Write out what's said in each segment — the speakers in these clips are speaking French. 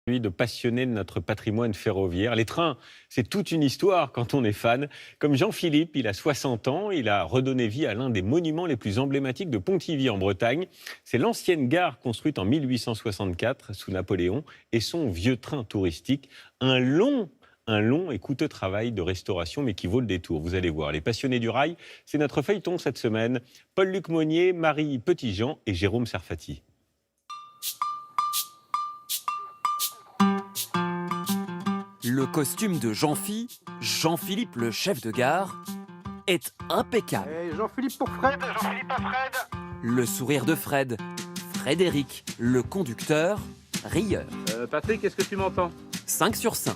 De passionnés de notre patrimoine ferroviaire. Les trains, c'est toute une histoire quand on est fan. Comme Jean-Philippe, il a 60 ans, il a redonné vie à l'un des monuments les plus emblématiques de Pontivy en Bretagne. C'est l'ancienne gare construite en 1864 sous Napoléon et son vieux train touristique. Un long et coûteux travail de restauration, mais qui vaut le détour. Vous allez voir, les passionnés du rail, c'est notre feuilleton cette semaine. Paul-Luc Monnier, Marie Petitjean et Jérôme Serfati. Le costume de Jean-Philippe le chef de gare, est impeccable. Et Jean-Philippe pour Fred, Jean-Philippe à Fred. Le sourire de Fred, Frédéric, le conducteur, rieur. Patrick, est-ce que tu m'entends? 5 sur 5.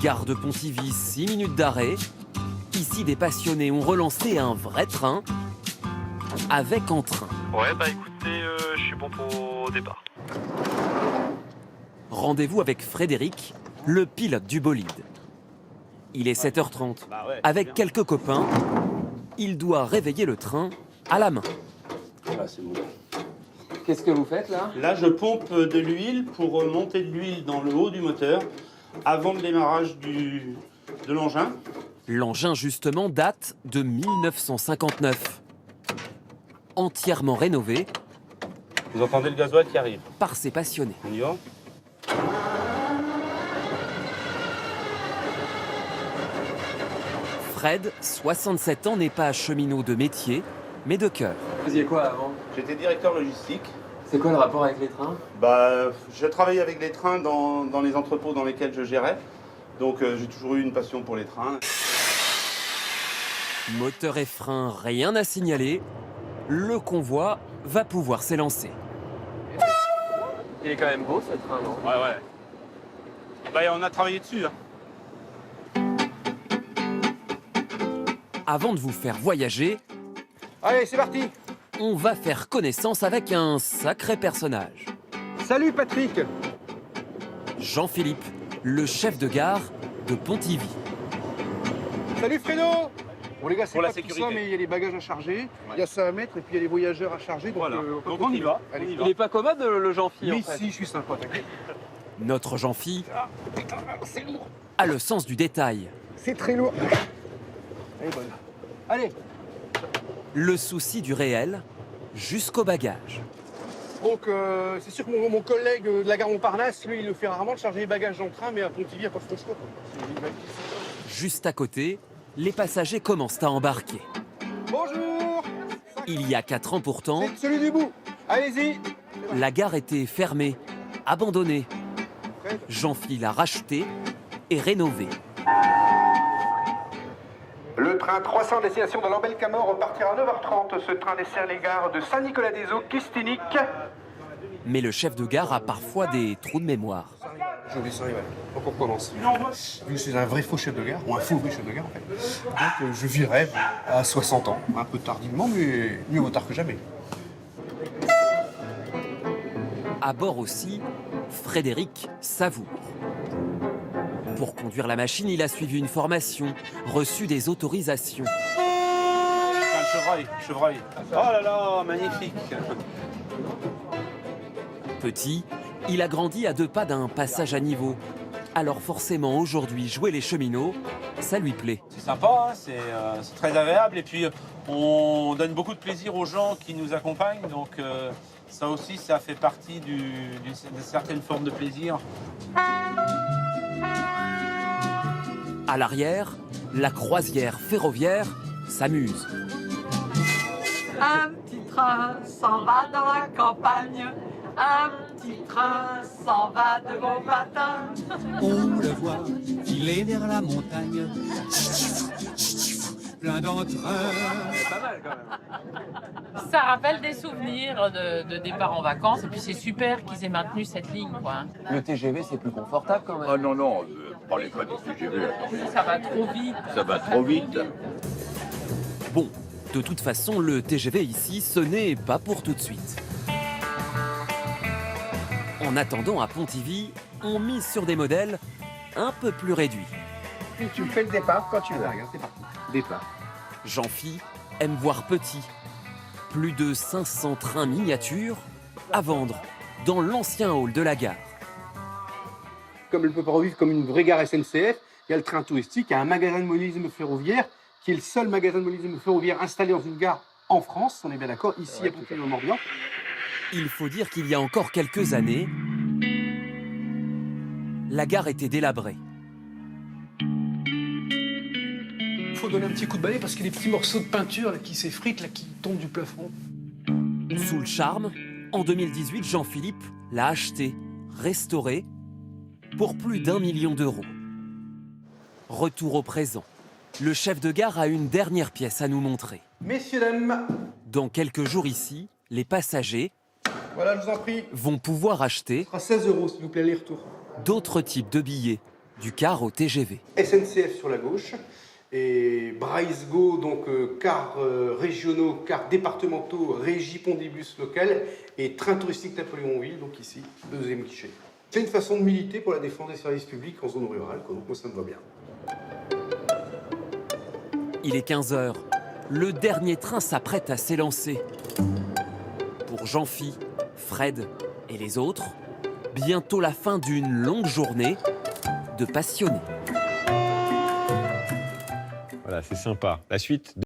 Gare de Pontivy, 6 minutes d'arrêt. Ici, des passionnés ont relancé un vrai train avec entrain. Ouais, bah écoutez, je suis bon pour au départ. Rendez-vous avec Frédéric, le pilote du bolide. Il est 7h30. Avec quelques copains, il doit réveiller le train à la main. Voilà, c'est bon. Qu'est-ce que vous faites là? Là, je pompe de l'huile pour monter de l'huile dans le haut du moteur avant le démarrage de l'engin. L'engin, justement, date de 1959. Entièrement rénové Vous entendez le gasoil qui arrive. par ses passionnés. On y va? Fred, 67 ans, n'est pas cheminot de métier, mais de cœur. Vous faisiez quoi avant? J'étais directeur logistique. C'est quoi le rapport avec les trains? Je travaillais avec les trains dans les entrepôts dans lesquels je gérais. Donc j'ai toujours eu une passion pour les trains. Moteur et frein, rien à signaler. Le convoi va pouvoir s'élancer. Il est quand même beau ce train, non? Ouais. On a travaillé dessus. Avant de vous faire voyager, Allez, c'est parti. on va faire connaissance avec un sacré personnage. Salut Patrick. Jean-Philippe, le chef de gare de Pontivy. Salut Fredo. Bon les gars, c'est Pour la pas tout sécurité. ça, mais il y a les bagages à charger, il y a ça à mettre et puis il y a les voyageurs à charger. Donc, Voilà. peut Donc on y continuer. va. Allez. Il est pas commode le Jean-Philippe en Mais fait. si, je suis sympa, t'inquiète. Notre Jean-Philippe C'est lourd. a le sens du détail, C'est très lourd. Elle est bonne. Allez. le souci du réel jusqu'au bagage. Donc c'est sûr que mon collègue de la gare Montparnasse, lui, il le fait rarement de charger les bagages dans le train, mais à Pontivy, il n'y a pas trop le choix. Quoi. Juste à côté, les passagers commencent à embarquer. Bonjour. Il y a 4 ans pourtant, C'est celui du bout. Allez-y. la gare était fermée, abandonnée. Jean-Philippe l'a rachetée et rénovée. Le train 300 destination de Lambel-Camor partira à 9h30. Ce train dessert les gares de Saint-Nicolas-des-Eaux, Kistinic. Mais le chef de gare a parfois des trous de mémoire. Je vous laisse arriver. Donc on commence. Vu que je suis un vrai faux chef de gare, ou un faux vrai chef de gare en fait. Donc je virais à 60 ans. Un peu tardivement, mais mieux vaut tard que jamais. À bord aussi, Frédéric savoure. Pour conduire la machine, il a suivi une formation, reçu des autorisations. Un chevreuil. Oh là là, magnifique. Petit, il a grandi à 2 pas d'un passage à niveau. Alors forcément, aujourd'hui, jouer les cheminots, ça lui plaît. C'est sympa, hein, c'est très agréable. Et puis on donne beaucoup de plaisir aux gens qui nous accompagnent. Donc ça aussi, ça fait partie d'une certaine forme de plaisir. À l'arrière, la croisière ferroviaire s'amuse. Un petit train s'en va dans la campagne. Un petit train s'en va de bon matin. On le voit, il est vers la montagne. Plein d'entrain. Ça rappelle des souvenirs de départ en vacances et puis c'est super qu'ils aient maintenu cette ligne quoi. Le TGV c'est plus confortable quand même. Ah non, non, parlez pas du TGV, attends. Ça va trop vite. Ça va trop vite. Bon, de toute façon, le TGV ici, ce n'est pas pour tout de suite. En attendant, à Pontivy, on mise sur des modèles un peu plus réduits. Puis tu fais le départ quand tu veux. Regarde, c'est parti. Départ. Jean-Phi aime voir petit. Plus de 500 trains miniatures à vendre dans l'ancien hall de la gare. comme elle ne peut pas revivre comme une vraie gare SNCF, il y a le train touristique, il y a un magasin de modélisme ferroviaire, qui est le seul magasin de modélisme ferroviaire installé dans une gare en France, on est bien d'accord, ici à Ponthieu-le-Morbihan. Il faut dire qu'il y a encore quelques années, la gare était délabrée. Il faut donner un petit coup de balai parce qu'il y a des petits morceaux de peinture là, qui s'effritent, là, qui tombent du plafond. Sous le charme, en 2018, Jean-Philippe l'a acheté, restauré, pour plus d'1 million d'euros. Retour au présent. Le chef de gare a une dernière pièce à nous montrer. Messieurs, dames, Dans quelques jours ici, les passagers voilà, je vous en prie. vont pouvoir acheter Ce sera 16 €, s'il vous plaît, les retours. d'autres types de billets, du car au TGV. SNCF sur la gauche et Brailsgo, donc cars régionaux, cars départementaux, régie Pondibus locale et train touristique Napoléonville, donc ici, deuxième guichet. C'est une façon de militer pour la défense des services publics en zone rurale, quoi, donc moi ça me va bien. Il est 15 h. Le dernier train s'apprête à s'élancer. Pour Jean-Phi, Fred et les autres, bientôt la fin d'une longue journée de passionnés. Voilà, c'est sympa. La suite.